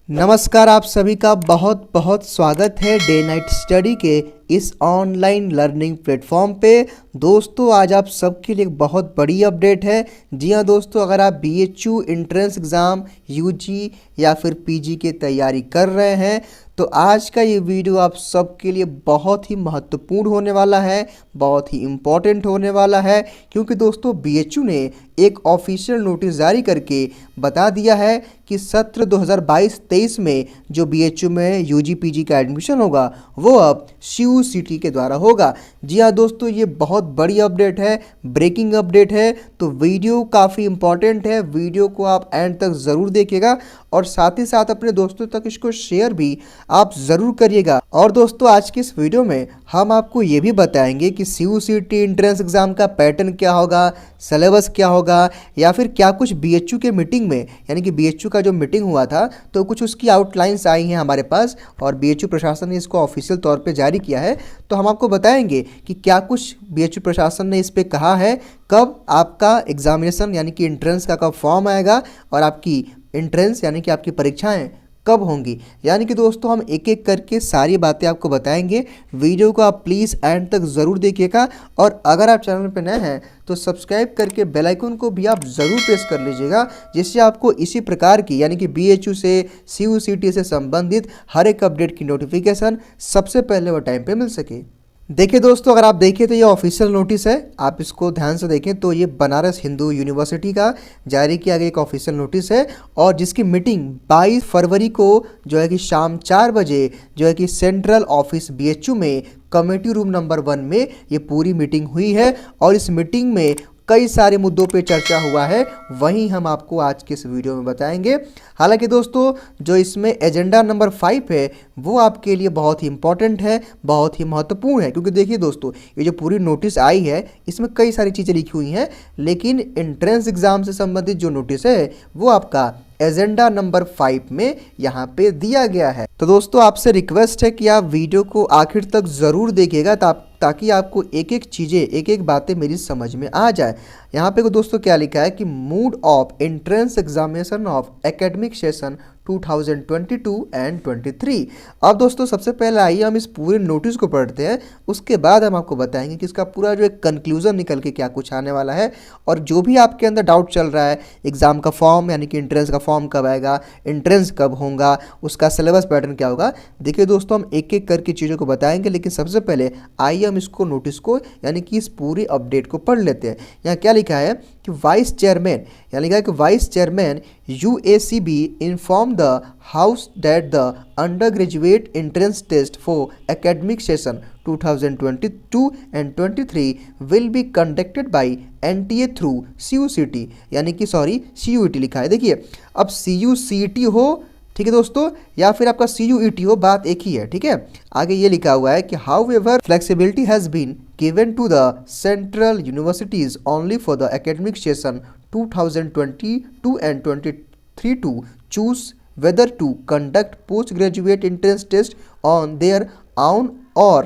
नमस्कार, आप सभी का बहुत बहुत स्वागत है डे नाइट स्टडी के इस ऑनलाइन लर्निंग प्लेटफॉर्म पे। दोस्तों, आज आप सबके लिए एक बहुत बड़ी अपडेट है। जी हाँ दोस्तों, अगर आप बीएचयू एंट्रेंस एग्ज़ाम यूजी या फिर पीजी की तैयारी कर रहे हैं तो आज का ये वीडियो आप सबके लिए बहुत ही महत्वपूर्ण होने वाला है, बहुत ही इम्पोर्टेंट होने वाला है। क्योंकि दोस्तों, बीएचयू ने एक ऑफिशियल नोटिस जारी करके बता दिया है कि सत्र 2022-23 में जो बीएचयू में यूजी पीजी का एडमिशन होगा वो अब सीयूईटी के द्वारा होगा। जी हाँ दोस्तों, ये बहुत बड़ी अपडेट है, ब्रेकिंग अपडेट है। तो वीडियो काफ़ी इंपॉर्टेंट है, वीडियो को आप एंड तक ज़रूर देखिएगा और साथ ही साथ अपने दोस्तों तक इसको शेयर भी आप ज़रूर करिएगा। और दोस्तों, आज की इस वीडियो में हम आपको ये भी बताएंगे कि सीयूईटी एंट्रेंस एग्ज़ाम का पैटर्न क्या होगा, सिलेबस क्या होगा, या फिर क्या कुछ बीएचयू के मीटिंग में, यानी कि बीएचयू का जो मीटिंग हुआ था तो कुछ उसकी आउटलाइंस आई हैं हमारे पास और बीएचयू प्रशासन ने इसको ऑफिशियल तौर पे जारी किया है। तो हम आपको बताएंगे कि क्या कुछ बीएचयू प्रशासन ने इस पे कहा है, कब आपका एग्जामिनेशन यानी कि एंट्रेंस का कब फॉर्म आएगा और आपकी एंट्रेंस यानी कि आपकी परीक्षाएं कब होंगी। यानी कि दोस्तों, हम एक एक करके सारी बातें आपको बताएंगे। वीडियो को आप प्लीज़ एंड तक ज़रूर देखिएगा और अगर आप चैनल पर नए हैं तो सब्सक्राइब करके बेल आइकन को भी आप ज़रूर प्रेस कर लीजिएगा, जिससे आपको इसी प्रकार की यानी कि बीएचयू से सीयूईटी से संबंधित हर एक अपडेट की नोटिफिकेशन सबसे पहले वो टाइम पे मिल सके। देखिए दोस्तों, अगर आप देखें तो ये ऑफिशियल नोटिस है, आप इसको ध्यान से देखें तो ये बनारस हिंदू यूनिवर्सिटी का जारी किया गया एक ऑफिशियल नोटिस है और जिसकी मीटिंग 22 फरवरी को जो है कि शाम 4 बजे जो है कि सेंट्रल ऑफिस बीएचयू में कमेटी रूम नंबर 1 में ये पूरी मीटिंग हुई है और इस मीटिंग में कई सारे मुद्दों पे चर्चा हुआ है, वहीं हम आपको आज के इस वीडियो में बताएंगे। हालांकि दोस्तों, जो इसमें एजेंडा नंबर 5 है वो आपके लिए बहुत ही इंपॉर्टेंट है, बहुत ही महत्वपूर्ण है। क्योंकि देखिए दोस्तों, ये जो पूरी नोटिस आई है इसमें कई सारी चीज़ें लिखी हुई हैं, लेकिन एंट्रेंस एग्ज़ाम से संबंधित जो नोटिस है वो आपका एजेंडा नंबर 5 में यहाँ पे दिया गया है। तो दोस्तों, आपसे रिक्वेस्ट है कि आप वीडियो को आखिर तक ज़रूर देखिएगा ताकि आपको एक एक चीज़ें, एक एक बातें मेरी समझ में आ जाए। यहाँ पे दोस्तों क्या लिखा है कि mood off entrance examination of academic session 2022 and 23। अब दोस्तों, सबसे पहले आइए हम इस पूरे नोटिस को पढ़ते हैं, उसके बाद हम आपको बताएंगे कि इसका पूरा जो एक कंक्लूजन निकल के क्या कुछ आने वाला है। और जो भी आपके अंदर डाउट चल रहा है, एग्ज़ाम का फॉर्म यानी कि एंट्रेंस का फॉर्म कब आएगा, एंट्रेंस कब होगा, उसका सिलेबस पैटर्न क्या होगा, देखिए दोस्तों हम एक एक करके चीज़ों को बताएंगे। लेकिन सबसे पहले आइए हम इसको नोटिस को यानी कि इस पूरी अपडेट को पढ़ लेते हैं। यहाँ क्या लिखा है कि वाइस चेयरमैन यानी लिखा है कि vice chairman UACB inform the house that the undergraduate entrance test for academic session 2022 and 23 will be conducted by NTA through CUCT, यानी कि CUET लिखा है। देखिए, अब CUCT हो, ठीक है दोस्तों, या फिर आपका CUET हो, बात एक ही है, ठीक है। आगे ये लिखा हुआ है कि however flexibility has been given to the central universities only for the academic session 2022 and 23 to choose whether to conduct postgraduate entrance test on their own or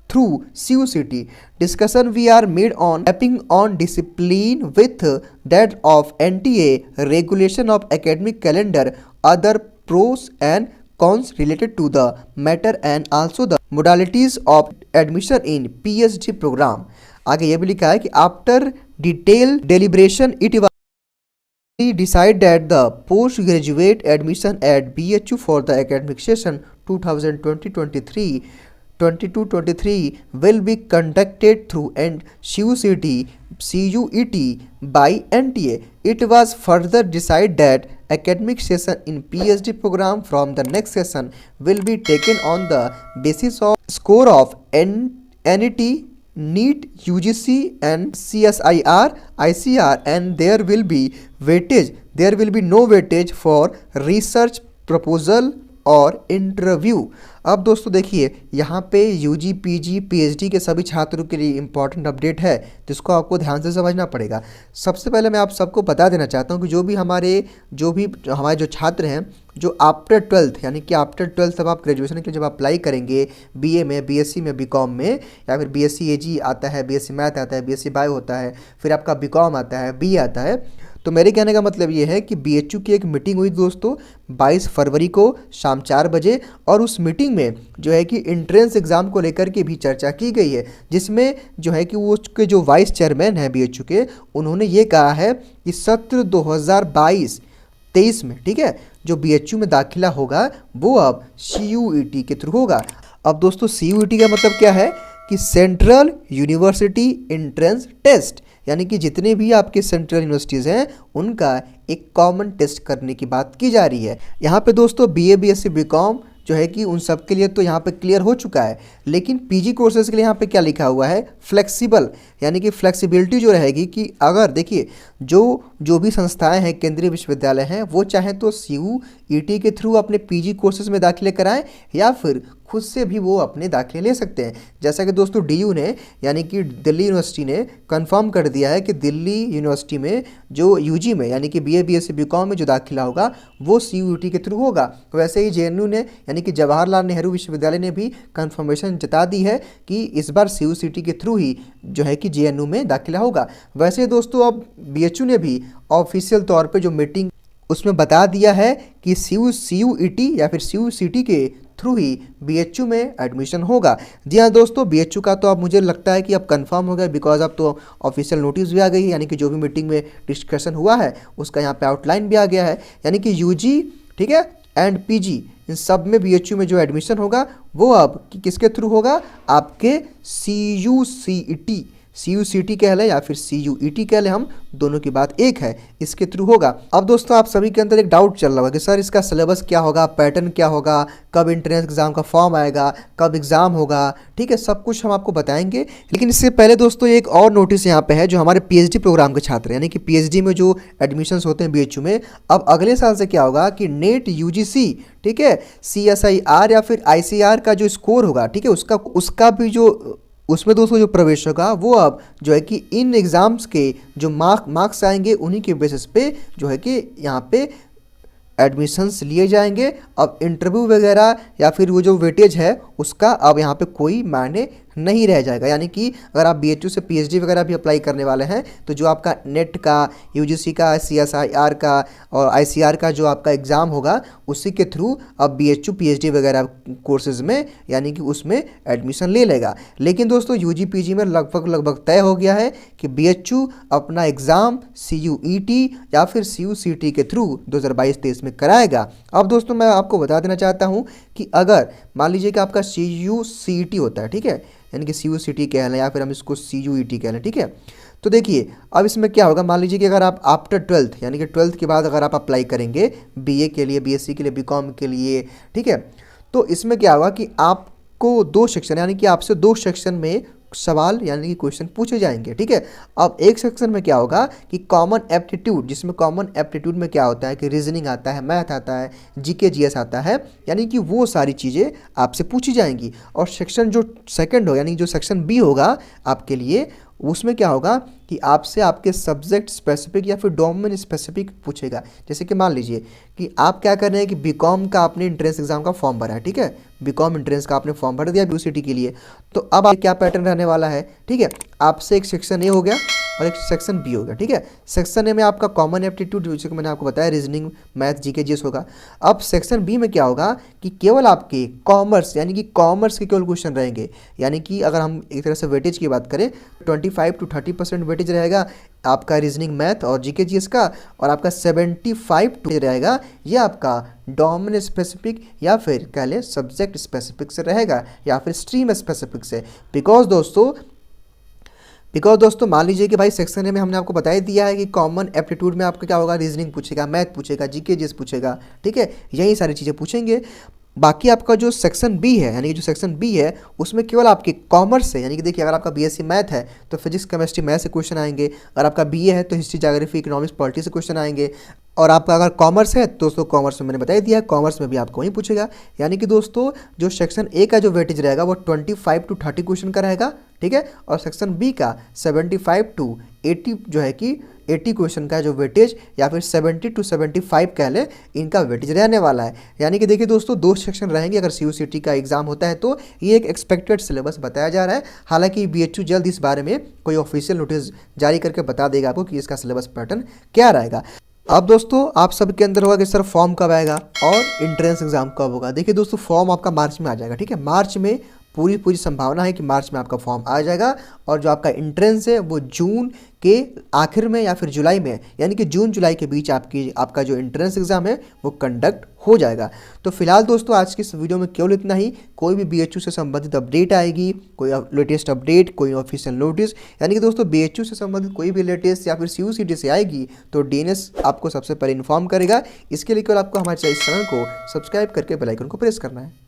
through CUCT. Discussion we are made on mapping on discipline with that of NTA regulation of academic calendar, other pros and cons related to the matter and also the modalities of admission in PhD program. आगे ये भी लिखा है कि after detailed deliberation it was decide that the postgraduate admission at BHU for the academic session 2020-23 22-23 will be conducted through and CUET by NTA. It was further decided that academic session in PhD program from the next session will be taken on the basis of score of NET, NEET, UGC and CSIR, ICR, and there will be weightage. There will be no weightage for research proposal और interview. अब दोस्तों देखिए, यहाँ पे UG PG PhD के सभी छात्रों के लिए इंपॉर्टेंट अपडेट है, जिसको आपको ध्यान से समझना पड़ेगा। सबसे पहले मैं आप सबको बता देना चाहता हूँ कि जो भी हमारे जो छात्र हैं जो आफ्टर 12th यानी कि आफ्टर 12th तब आप ग्रेजुएशन के लिए जब अप्लाई करेंगे बीए में, बीएससी में, बीकॉम में, या फिर बीएससी एजी आता है, बीएससी मैथ आता है, बीएससी बायो होता है, फिर आपका बीकॉम आता है, बी आता है, तो मेरे कहने का मतलब ये है कि बीएचयू की एक मीटिंग हुई दोस्तों 22 फरवरी को शाम 4 बजे, और उस मीटिंग में जो है कि एंट्रेंस एग्ज़ाम को लेकर के भी चर्चा की गई है, जिसमें जो है कि वो उसके जो वाइस चेयरमैन हैं बीएचयू के, उन्होंने ये कहा है कि सत्र 2022-23 में, ठीक है, जो बीएचयू में दाखिला होगा वो अब CUET के थ्रू होगा। अब दोस्तों CUET का मतलब क्या है कि सेंट्रल यूनिवर्सिटी एंट्रेंस टेस्ट, यानी कि जितने भी आपके सेंट्रल यूनिवर्सिटीज़ हैं उनका एक कॉमन टेस्ट करने की बात की जा रही है। यहाँ पे दोस्तों BA BSc BCom जो है कि उन सब के लिए तो यहाँ पे क्लियर हो चुका है, लेकिन पीजी कोर्सेज के लिए यहाँ पे क्या लिखा हुआ है, फ्लेक्सिबल, यानी कि फ्लेक्सिबिलिटी जो रहेगी कि अगर देखिए जो भी संस्थाएं हैं, केंद्रीय विश्वविद्यालय हैं, वो चाहें तो CUET के थ्रू अपने पीजी कोर्सेज में दाखिले कराएं या फिर खुद से भी वो अपने दाखिले ले सकते हैं। जैसा कि दोस्तों DU ने, यानी कि दिल्ली यूनिवर्सिटी ने कंफर्म कर दिया है कि दिल्ली यूनिवर्सिटी में जो UG में यानी कि BA BSc BCom में जो दाखिला होगा वो CUET के थ्रू होगा। वैसे ही JNU ने, यानी कि जवाहरलाल नेहरू विश्वविद्यालय ने भी कंफर्मेशन जता दी है कि इस बार CUET के थ्रू ही जो है कि JNU में दाखिला होगा। वैसे दोस्तों अब BHU ने भी ऑफिशियल तौर पे जो मीटिंग उसमें बता दिया है कि CUET या फिर CUCT के थ्रू ही BHU में एडमिशन होगा। जी हाँ दोस्तों, BHU का तो अब मुझे लगता है कि अब कंफर्म हो गया, बिकॉज अब तो ऑफिशियल नोटिस भी आ गई है, यानी कि जो भी मीटिंग में डिस्कशन हुआ है उसका यहाँ पे आउटलाइन भी आ गया है, यानी कि UG, ठीक है, एंड PG, इन सब में BHU में जो एडमिशन होगा वो अब किसके थ्रू होगा, आपके CUCT कह लें या फिर CUET कह लें, हम दोनों की बात एक है, इसके थ्रू होगा। अब दोस्तों आप सभी के अंदर एक डाउट चल रहा होगा कि सर इसका सिलेबस क्या होगा, पैटर्न क्या होगा, कब एंट्रेंस एग्जाम का फॉर्म आएगा, कब एग्जाम होगा, ठीक है, सब कुछ हम आपको बताएंगे। लेकिन इससे पहले दोस्तों एक और नोटिस यहाँ पे है, जो हमारे PhD प्रोग्राम के छात्र यानी कि PhD में जो एडमिशन्स होते हैं BHU में, अब अगले साल से क्या होगा कि नेट UGC, ठीक है, CSIR या फिर ICR का जो स्कोर होगा, ठीक है, उसका भी जो उसमें दोस्तों जो प्रवेश होगा वो अब जो है कि इन एग्ज़ाम्स के जो मार्क्स आएंगे उन्हीं के बेसिस पे जो है कि यहाँ पे एडमिशन्स लिए जाएंगे। अब इंटरव्यू वगैरह या फिर वो जो वेटेज है उसका अब यहाँ पे कोई मायने नहीं रह जाएगा, यानी कि अगर आप BHU से PhD वगैरह भी अप्लाई करने वाले हैं तो जो आपका नेट का, UGC का, CSIR का और ICR का जो आपका एग्ज़ाम होगा उसी के थ्रू अब BHU PhD वगैरह कोर्सेज़ में यानी कि उसमें एडमिशन ले लेगा। लेकिन दोस्तों UG PG में लगभग तय हो गया है कि BHU अपना एग्ज़ाम CUET या फिर CUCT के थ्रू 2022-23 में कराएगा। अब दोस्तों मैं आपको बता देना चाहता हूँ कि अगर मान लीजिए कि आपका CUCT होता है, ठीक है, यानी कि CUCT कह लें या फिर हम इसको CUET कह लें, ठीक है, तो देखिए अब इसमें क्या होगा, मान लीजिए कि अगर आप आफ्टर 12th यानी कि 12th के बाद अगर आप अप्लाई करेंगे BA के लिए, BSc के लिए, BCom के लिए, ठीक है, तो इसमें क्या होगा कि आपको 2 सेक्शन यानी कि आपसे 2 सेक्शन में सवाल यानी कि क्वेश्चन पूछे जाएंगे, ठीक है। अब एक सेक्शन में क्या होगा कि कॉमन एप्टीट्यूड, जिसमें कॉमन एप्टीट्यूड में क्या होता है कि रीजनिंग आता है, मैथ आता है, GK GS आता है, यानी कि वो सारी चीज़ें आपसे पूछी जाएंगी। और सेक्शन जो सेकंड हो यानी जो सेक्शन B होगा आपके लिए, उसमें क्या होगा कि आपसे आपके सब्जेक्ट स्पेसिफिक या फिर डोमेन स्पेसिफिक पूछेगा। जैसे कि मान लीजिए कि आप क्या कर रहे हैं कि BCom का आपने एंट्रेंस एग्जाम का फॉर्म भरा है, ठीक है, BCom एंट्रेंस का आपने फॉर्म भर दिया BUCT के लिए, तो अब आप क्या पैटर्न रहने वाला है, ठीक है, आपसे एक सेक्शन A हो गया और एक सेक्शन B होगा, ठीक है। सेक्शन A में आपका कॉमन एप्टीट्यूड जैसे कि मैंने आपको बताया रीजनिंग, मैथ, GK GS होगा। अब सेक्शन B में क्या होगा कि केवल आपके कॉमर्स यानी कि कॉमर्स के केवल क्वेश्चन रहेंगे, यानी कि अगर हम एक तरह से वेटेज की बात करें 25 to 30% वेटेज रहेगा आपका रीजनिंग, मैथ और GK GS का, और आपका 75 रहेगा ये आपका डोमेन स्पेसिफिक या फिर कह लें सब्जेक्ट स्पेसिफिक से रहेगा या फिर स्ट्रीम स्पेसिफिक से। बिकॉज दोस्तों मान लीजिए कि भाई सेक्शन ए में हमने आपको बता ही दिया है कि कॉमन एप्टीट्यूड में आपका क्या होगा, रीजनिंग पूछेगा, मैथ पूछेगा, GK GS पूछेगा, ठीक है, यही सारी चीज़ें पूछेंगे। बाकी आपका जो सेक्शन B है यानी कि जो सेक्शन B है उसमें केवल आपके कॉमर्स है, यानी कि देखिए अगर आपका BSc मैथ है तो फिजिक्स, केमिस्ट्री, मैथ से क्वेश्चन आएंगे, अगर आपका BA है तो हिस्ट्री, ज्योग्राफी, इकोनॉमिक्स, पॉलिटी से क्वेश्चन आएंगे, और आपका अगर कॉमर्स है तो दोस्तों कॉमर्स में मैंने बता ही दिया, कॉमर्स में भी आपको वहीं पूछेगा। यानी कि दोस्तों जो सेक्शन A का जो वेटेज रहेगा वो 25 to 30 क्वेश्चन का रहेगा, ठीक है, और सेक्शन B का 75 to 80 जो है कि 80 क्वेश्चन का जो वेटेज या फिर 70 to 75 कह लें, इनका वेटेज रहने वाला है। यानी कि देखिए दोस्तों, 2 सेक्शन रहेंगे अगर CUCT का एग्जाम होता है तो। ये एक एक्सपेक्टेड सिलेबस बताया जा रहा है। हालांकि BHU जल्द इस बारे में कोई ऑफिशियल नोटिस जारी करके बता देगा आपको कि इसका सिलेबस पैटर्न क्या रहेगा। अब दोस्तों, आप सबके अंदर होगा कि सर फॉर्म कब आएगा और इंट्रेंस एग्जाम कब होगा। देखिए दोस्तों, फॉर्म आपका मार्च में आ जाएगा, ठीक है। मार्च में पूरी संभावना है कि मार्च में आपका फॉर्म आ जाएगा, और जो आपका इंट्रेंस है वो जून के आखिर में या फिर जुलाई में, यानी कि जून जुलाई के बीच आपका जो इंट्रेंस एग्जाम है वो कंडक्ट हो जाएगा। तो फिलहाल दोस्तों, आज की इस वीडियो में केवल इतना ही। कोई भी BHU से संबंधित अपडेट आएगी, कोई लेटेस्ट अपडेट, कोई ऑफिशियल नोटिस, यानी कि दोस्तों BHU से संबंधित कोई भी लेटेस्ट या फिर CUCT से आएगी तो DNS आपको सबसे पहले इन्फॉर्म करेगा। इसके लिए केवल आपको हमारे इस चैनल को सब्सक्राइब करके बेल आइकन को प्रेस करना है।